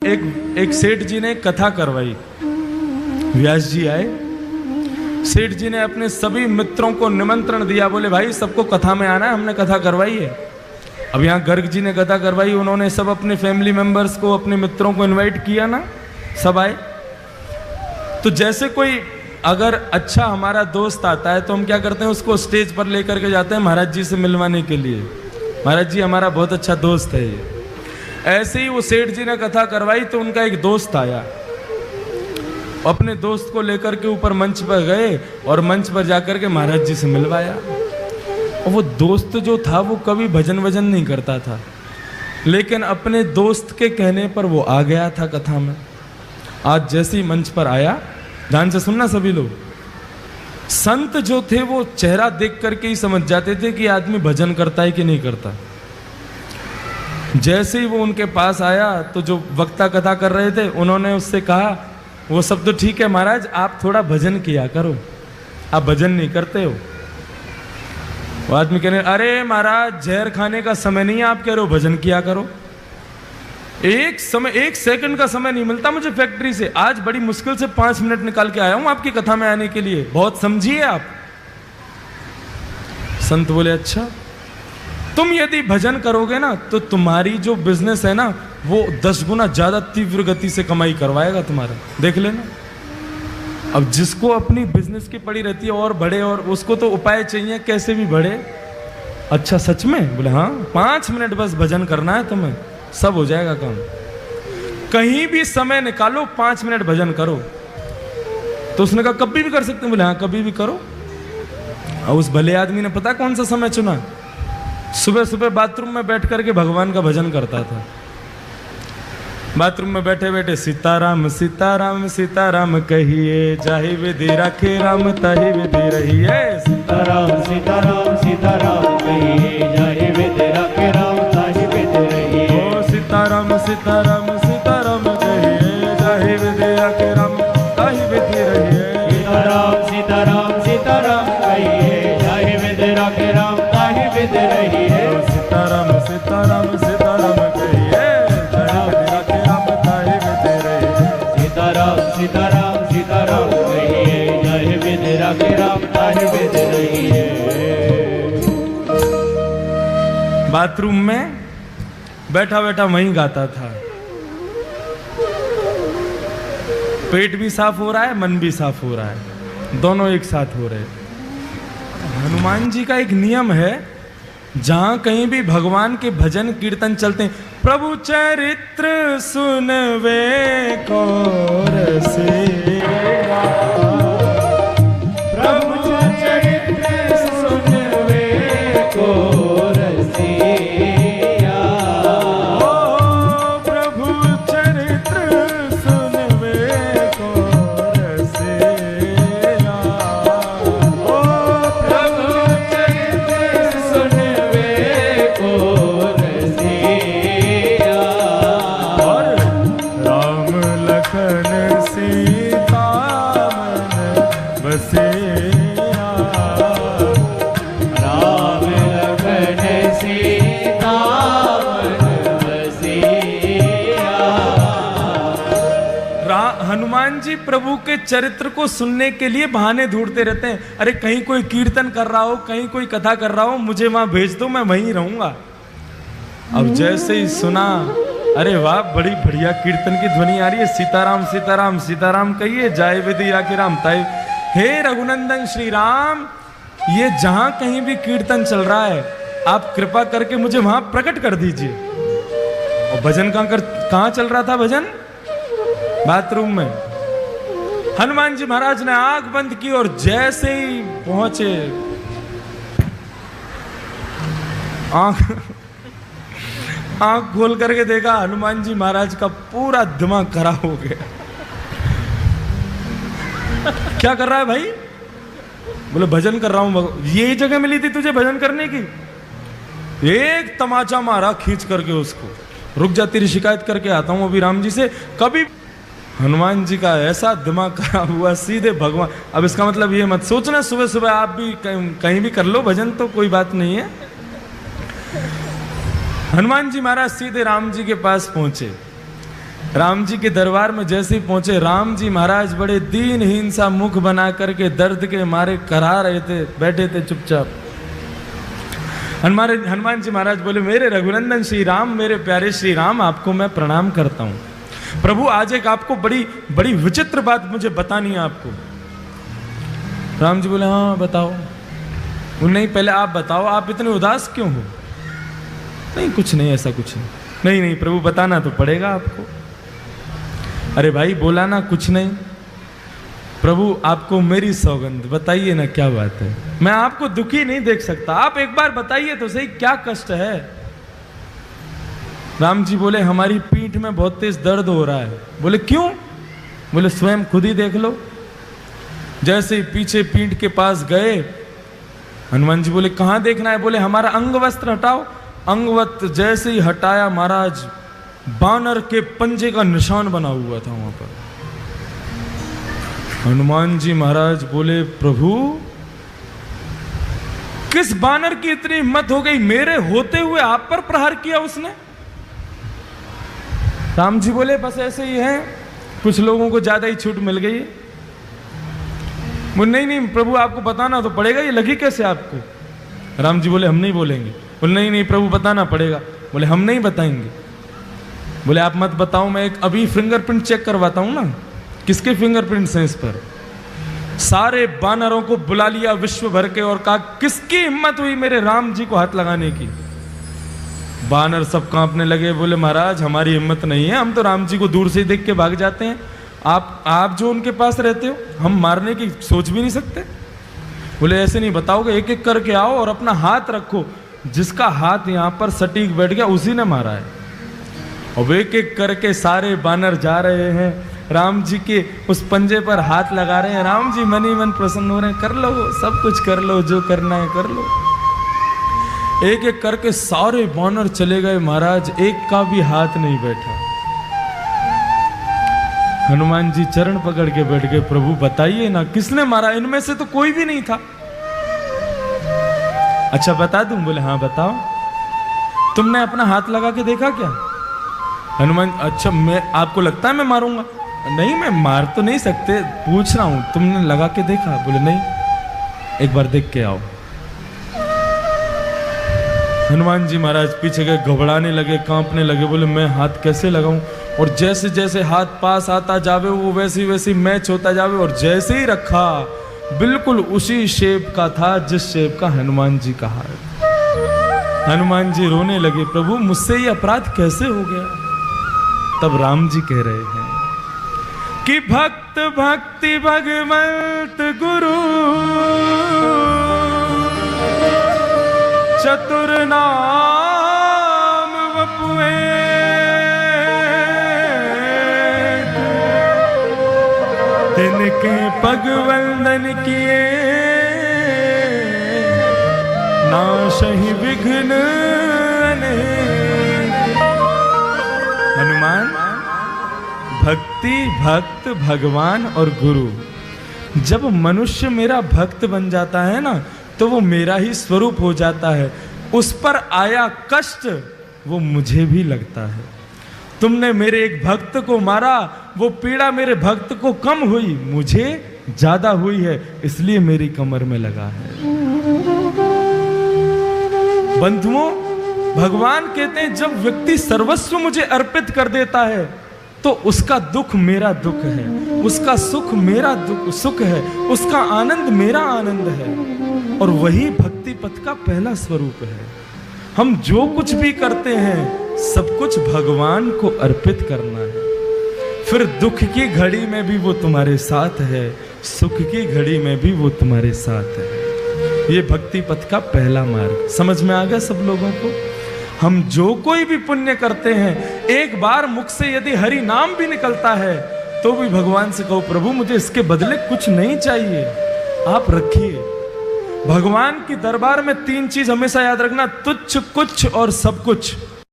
एक सेठ जी ने कथा करवाई। व्यास जी आए, सेठ जी ने अपने सभी मित्रों को निमंत्रण दिया, बोले भाई सबको कथा में आना है, हमने कथा करवाई है। अब यहाँ गर्ग जी ने कथा करवाई, उन्होंने सब अपने फैमिली मेंबर्स को, अपने मित्रों को इनवाइट किया ना, सब आए। तो जैसे कोई अगर अच्छा हमारा दोस्त आता है तो हम क्या करते हैं, उसको स्टेज पर लेकर के जाते हैं महाराज जी से मिलवाने के लिए, महाराज जी हमारा बहुत अच्छा दोस्त है ये। ऐसे ही वो सेठ जी ने कथा करवाई तो उनका एक दोस्त आया, अपने दोस्त को लेकर के ऊपर मंच पर गए और मंच पर जाकर के महाराज जी से मिलवाया। और वो दोस्त जो था वो कभी भजन वजन नहीं करता था, लेकिन अपने दोस्त के कहने पर वो आ गया था कथा में। आज जैसे ही मंच पर आया, ध्यान से सुनना सभी लोग, संत जो थे वो चेहरा देख करके ही समझ जाते थे कि आदमी भजन करता है कि नहीं करता। जैसे ही वो उनके पास आया तो जो वक्ता कथा कर रहे थे उन्होंने उससे कहा, वो सब तो ठीक है महाराज, आप थोड़ा भजन किया करो, आप भजन नहीं करते हो। वो आदमी कहने, अरे महाराज जहर खाने का समय नहीं है, आप कह रहे हो भजन किया करो। एक सेकंड का समय नहीं मिलता मुझे फैक्ट्री से, आज बड़ी मुश्किल से 5 मिनट निकाल के आया हूं आपकी कथा में आने के लिए, बहुत समझिए आप। संत बोले, अच्छा तुम यदि भजन करोगे ना तो तुम्हारी जो बिजनेस है ना वो 10 गुना ज्यादा तीव्र गति से कमाई करवाएगा तुम्हारा, देख लेना। अब जिसको अपनी बिजनेस की पड़ी रहती है और बढ़े, और उसको तो उपाय चाहिए कैसे भी बढ़े। अच्छा सच में? बोले हाँ, 5 मिनट बस भजन करना है तुम्हें, सब हो जाएगा काम। कहीं भी समय निकालो, 5 मिनट भजन करो। तो उसने कहा कभी भी कर सकते हैं? बोले हाँ कभी भी करो। और उस भले आदमी ने पता कौन सा समय चुना? सुबह सुबह बाथरूम में बैठ करके भगवान का भजन करता था। बाथरूम में बैठे बैठे सीताराम सीताराम सीताराम कहिए, जाहि विधि राखे राम ताहि विधि रहिए। सीताराम सीताराम सीताराम कहिए, जाहि विधि राखे राम ताहि विधि रहिए। ओ सीताराम सीताराम सीताराम कहिए, जाहि विधि राखे राम ताहि विधि रहिए। सीताराम सीताराम सीताराम कहिए, जाहि विधि राखे राम ताहि विधि रहिए। सीताराम सीताराम सीताराम कहिए, जाहि विधि राखे राम ताहि विधि रहिए। सीताराम सीताराम सीताराम कहिए, जाहि विधि राखे राम ताहि विधि रहिए। बाथरूम में बैठा बैठा वहीं गाता था। पेट भी साफ हो रहा है, मन भी साफ हो रहा है, दोनों एक साथ हो रहे। हनुमान जी का एक नियम है, जहां कहीं भी भगवान के भजन कीर्तन चलते हैं, प्रभु चरित्र सुनवे को रसिया, प्रभु चरित्र सुनवे को रसिया। ओ प्रभु चरित्र सुनवे को रसिया। ओ प्रभु चरित्र सुनवे को रसिया। और राम लखन सीता मन बसिया। राम लखन सीता मन बसिया। हनुमान जी प्रभु के चरित्र को सुनने के लिए बहाने ढूंढते रहते हैं। अरे कहीं कोई कीर्तन कर रहा हो, कहीं कोई कथा कर रहा हो, मुझे वहां भेज दो, मैं वहीं रहूंगा। अब जैसे ही सुना, अरे वाह बड़ी बढ़िया कीर्तन की ध्वनि आ रही है, सीताराम सीताराम सीताराम कहिए, जाय विधि राखे राम ताहि। हे रघुनंदन श्री राम, ये जहां कहीं भी कीर्तन चल रहा है, आप कृपा करके मुझे वहां प्रकट कर दीजिए। और भजन कहां चल रहा था? भजन बाथरूम में। हनुमान जी महाराज ने आंख बंद की और जैसे ही पहुंचे, आंख खोल करके देखा, हनुमान जी महाराज का पूरा दिमाग खराब हो गया। क्या कर रहा है भाई? बोले भजन कर रहा हूं। ये जगह मिली थी तुझे भजन करने की? एक तमाचा मारा खींच करके उसको, रुक जा तेरी शिकायत करके आता हूं अभी राम जी से। कभी हनुमान जी का ऐसा दिमाग खराब हुआ, सीधे भगवान। अब इसका मतलब ये मत सोचना सुबह सुबह आप भी कहीं भी कर लो भजन, तो कोई बात नहीं है। हनुमान जी महाराज सीधे राम जी के पास पहुंचे। राम जी के दरबार में जैसे ही पहुंचे, राम जी महाराज बड़े दीनहीन सा मुख बना करके दर्द के मारे करा रहे थे, बैठे थे चुपचाप। हनुमान जी महाराज बोले, मेरे रघुनंदन श्री राम, मेरे प्यारे श्री राम, आपको मैं प्रणाम करता हूं। प्रभु आज एक आपको बड़ी बड़ी विचित्र बात मुझे बतानी है आपको। राम जी बोले, हाँ बताओ। नहीं पहले आप बताओ, आप इतने उदास क्यों हो? नहीं कुछ नहीं, ऐसा कुछ नहीं। नहीं नहीं प्रभु बताना तो पड़ेगा आपको। अरे भाई बोला ना कुछ नहीं। प्रभु आपको मेरी सौगंध, बताइए ना क्या बात है। मैं आपको दुखी नहीं देख सकता, आप एक बार बताइए तो सही क्या कष्ट है। राम जी बोले, हमारी पीठ में बहुत तेज दर्द हो रहा है। बोले क्यों? बोले स्वयं खुद ही देख लो। जैसे ही पीछे पीठ के पास गए, हनुमान जी बोले कहां देखना है? बोले हमारा अंग वस्त्र हटाओ। अंगवस्त्र जैसे ही हटाया महाराज, बानर के पंजे का निशान बना हुआ था वहां पर। हनुमान जी महाराज बोले, प्रभु किस बानर की इतनी हिम्मत हो गई, मेरे होते हुए आप पर प्रहार किया उसने? राम जी बोले, बस ऐसे ही है, कुछ लोगों को ज्यादा ही छूट मिल गई है। बोले नहीं नहीं प्रभु आपको बताना तो पड़ेगा, ये लगी कैसे आपको? राम जी बोले, हम नहीं बोलेंगे। बोले नहीं नहीं प्रभु बताना पड़ेगा। बोले हम नहीं बताएंगे। बोले आप मत बताओ, मैं एक अभी फिंगरप्रिंट चेक करवाता हूं ना। किसके फिंगरप्रिंट्स हैं इस पर? सारे बानरों को बुला लिया विश्व भर के और कहा, किसकी हिम्मत हुई मेरे राम जी को हाथ लगाने की? बानर सब कांपने लगे। बोले महाराज हमारी हिम्मत नहीं है, हम तो राम जी को दूर से ही देख के भाग जाते हैं। आप जो उनके पास रहते हो, हम मारने की सोच भी नहीं सकते। बोले ऐसे नहीं बताओगे, एक एक करके आओ और अपना हाथ रखो। जिसका हाथ यहां पर सटीक बैठ गया उसी ने मारा है। और एक एक करके सारे बानर जा रहे हैं, राम जी के उस पंजे पर हाथ लगा रहे हैं। राम जी मन ही मन प्रसन्न हो रहे हैं, कर लो सब कुछ कर लो, जो करना है कर लो। एक एक करके सारे बानर चले गए महाराज, एक का भी हाथ नहीं बैठा। हनुमान जी चरण पकड़ के बैठ गए, प्रभु बताइए ना किसने मारा? इनमें से तो कोई भी नहीं था। अच्छा बता दूं? बोले हाँ बताओ। तुमने अपना हाथ लगा के देखा क्या? हनुमान, अच्छा मैं आपको लगता है मैं मारूंगा? नहीं मैं मार तो नहीं सकते, पूछ रहा हूं तुमने लगा के देखा? बोले नहीं, एक बार देख के आओ। हनुमान जी महाराज पीछे गए, घबराने लगे, कांपने लगे। बोले मैं हाथ कैसे लगाऊं? और जैसे जैसे हाथ पास आता जावे वो वैसे वैसे मैच होता जावे। और जैसे ही रखा बिल्कुल उसी शेप का था जिस शेप का हनुमान जी का हाथ। हनुमान जी रोने लगे, प्रभु मुझसे ये अपराध कैसे हो गया? तब राम जी कह रहे हैं कि भक्त भक्ति भगवंत गुरु चतुर नाम वपुए तिनके पग वंदन किए नाशहि विघ्न अनेक। हनुमान भक्ति, भक्त, भगवान और गुरु, जब मनुष्य मेरा भक्त बन जाता है ना तो वो मेरा ही स्वरूप हो जाता है। उस पर आया कष्ट वो मुझे भी लगता है। तुमने मेरे एक भक्त को मारा, वो पीड़ा मेरे भक्त को कम हुई, मुझे ज्यादा हुई है, इसलिए मेरी कमर में लगा है। बंधुओं, भगवान कहते हैं जब व्यक्ति सर्वस्व मुझे अर्पित कर देता है तो उसका दुख मेरा दुख है, उसका सुख मेरा सुख है, उसका आनंद मेरा आनंद है। और वही भक्ति पथ का पहला स्वरूप है। हम जो कुछ भी करते हैं सब कुछ भगवान को अर्पित करना है। फिर दुख की घड़ी में भी वो तुम्हारे साथ है, सुख की घड़ी में भी वो तुम्हारे साथ है। ये भक्ति पथ का पहला मार्ग समझ में आ गया सब लोगों को? हम जो कोई भी पुण्य करते हैं, एक बार मुख से यदि हरि नाम भी निकलता है तो भी भगवान से कहो, प्रभु मुझे इसके बदले कुछ नहीं चाहिए, आप रखिए। भगवान की दरबार में तीन चीज हमेशा याद रखना, तुच्छ, कुछ और सब कुछ।